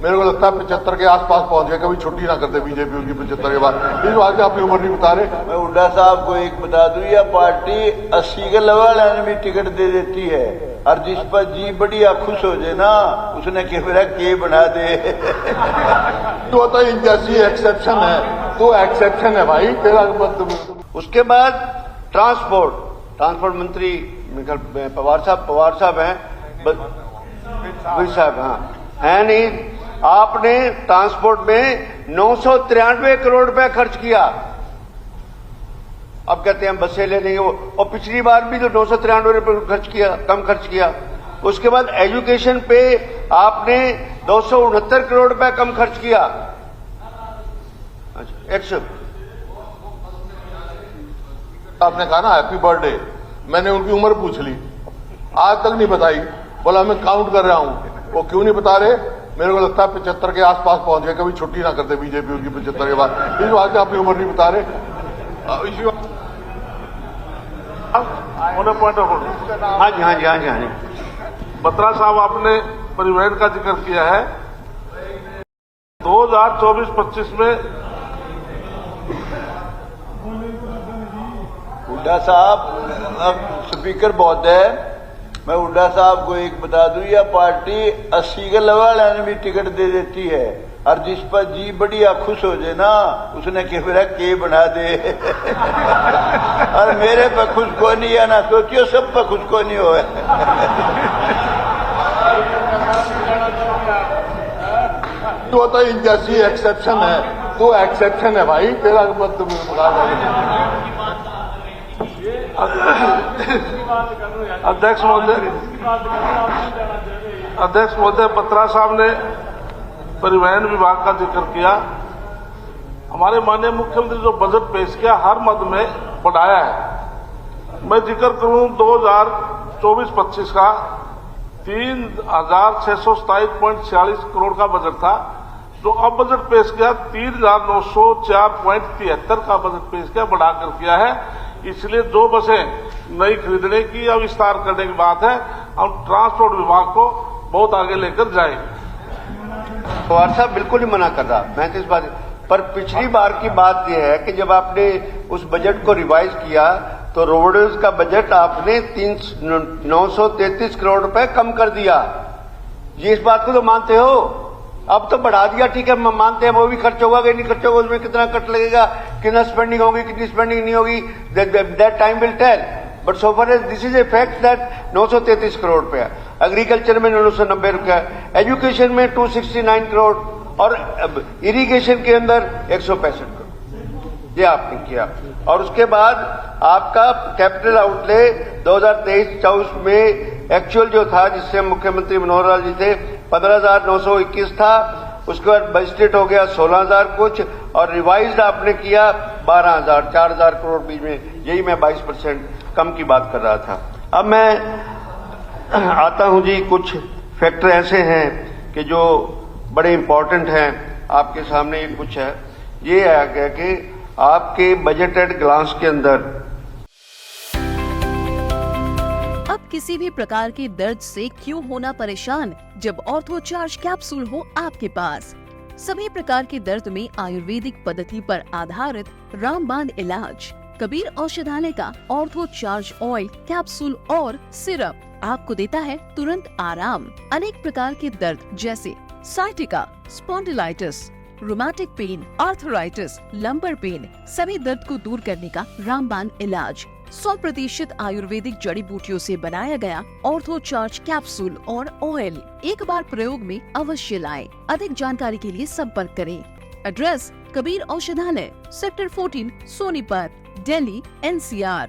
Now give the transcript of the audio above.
मेरे को लगता है 75 के आसपास पहुंच गए, कभी छुट्टी ना करते बीजेपी उनकी 75 के बाद। इस बात की अपनी उम्र नहीं बता रहे। मैं हुड्डा साहब को एक बता दूं, यह पार्टी 80 के लेवल भी टिकट दे देती है, और जिस पर जी बढ़िया खुश हो जाए ना, उसने कैमरा के बना दे। तो जैसी एक्सेप्शन है, तो एक्सेप्शन है भाई तेरा। उसके बाद ट्रांसपोर्ट मंत्री पवार साहब हैं, साहब हाँ है नहीं। आपने ट्रांसपोर्ट में 993 करोड़ रुपए खर्च किया। अब कहते हैं हम बसें ले लेंगे, और पिछली बार भी तो 993 रुपए खर्च किया, कम खर्च किया। उसके बाद एजुकेशन पे आपने 269 करोड़ रुपए कम खर्च किया। अच्छा, आपने कहा ना हैप्पी बर्थडे, मैंने उनकी उम्र पूछ ली, आज तक नहीं बताई। बोला मैं काउंट कर रहा हूं। वो क्यों नहीं बता रहे? मेरे को लगता है 75 के आसपास पहुंच गए, कभी छुट्टी ना करते बीजेपी उनकी 75 के बाद। इस बात की अपनी उम्र नहीं बता रहे। हाँ जी। बत्रा साहब, आपने परिवहन का जिक्र किया है। 2024-25 में हुड्डा साहब, अब स्पीकर बहुत है, मैं हुड्डा साहब को एक बता दूं, यह पार्टी 80 के लेवल भी टिकट दे देती है, और जिस पर जी बढ़िया खुश हो जाए ना, उसने कैमरा के बना दे। और मेरे पर खुश को नहीं है ना, सोचियो सब पर खुश को नहीं हो। तो जैसी एक्सेप्शन है, तो एक्सेप्शन है भाई तेरा। अध्यक्ष महोदय, बत्रा साहब ने परिवहन विभाग का जिक्र किया। हमारे माननीय मुख्यमंत्री जो बजट पेश किया, हर मद में बढ़ाया है। मैं जिक्र करूं 2024-25 का 3627.46 करोड़ का बजट था, जो अब बजट पेश किया 3904.73 का बजट पेश किया, बढ़ाकर किया है। इसलिए जो बसें नई खरीदने की या विस्तार करने की बात है, हम ट्रांसपोर्ट विभाग को बहुत आगे लेकर जाएंगे। पवार साहब बिल्कुल ही मना कर रहा, मैं तो इस बात पर पिछली बार की बात यह है कि जब आपने उस बजट को रिवाइज किया तो रोडवेज का बजट आपने 933 करोड़ रुपए कम कर दिया। ये इस बात को तो मानते हो? अब तो बढ़ा दिया, ठीक है, मानते हैं वो भी खर्च होगा कि नहीं खर्च होगा, उसमें कितना कट लगेगा, कितना स्पेंडिंग होगी, कितनी स्पेंडिंग नहीं होगी, that time will tell. But so far as this is a fact that 933 crore रुपया, एग्रीकल्चर में 990 रुपया, एजुकेशन में 269 करोड़, और इरिगेशन के अंदर 165 करोड़, ये आपने किया। और उसके बाद आपका कैपिटल आउटले 2023-24 में एक्चुअल जो था, जिससे मुख्यमंत्री मनोहर लाल जी थे, 15,921 था। उसके बाद बजटेड हो गया 16,000 कुछ, और रिवाइज्ड आपने किया 12,000, 4,000 करोड़ बीच में। यही मैं 22% कम की बात कर रहा था। अब मैं आता हूं जी, कुछ फैक्टर ऐसे हैं कि जो बड़े इंपॉर्टेंट हैं, आपके सामने ये कुछ है। ये आ गया कि आपके बजट एट ग्लांस के अंदर अब किसी भी प्रकार के दर्द से क्यों होना परेशान, जब ऑर्थो चार्ज कैप्सूल हो आपके पास। सभी प्रकार के दर्द में आयुर्वेदिक पद्धति पर आधारित रामबाण इलाज। कबीर औषधालय का ऑर्थो चार्ज ऑयल, कैप्सूल और सिरप आपको देता है तुरंत आराम। अनेक प्रकार के दर्द जैसे sciatica, spondylitis, rheumatic pain, arthritis, lumbar pain, सभी दर्द को दूर करने का रामबाण इलाज। 100% आयुर्वेदिक जड़ी बूटियों से बनाया गया ऑर्थो चार्ज कैप्सूल और ऑयल एक बार प्रयोग में अवश्य लाएं। अधिक जानकारी के लिए संपर्क करें। एड्रेस: कबीर औषधालय, सेक्टर 14, सोनीपत, दिल्ली, NCR।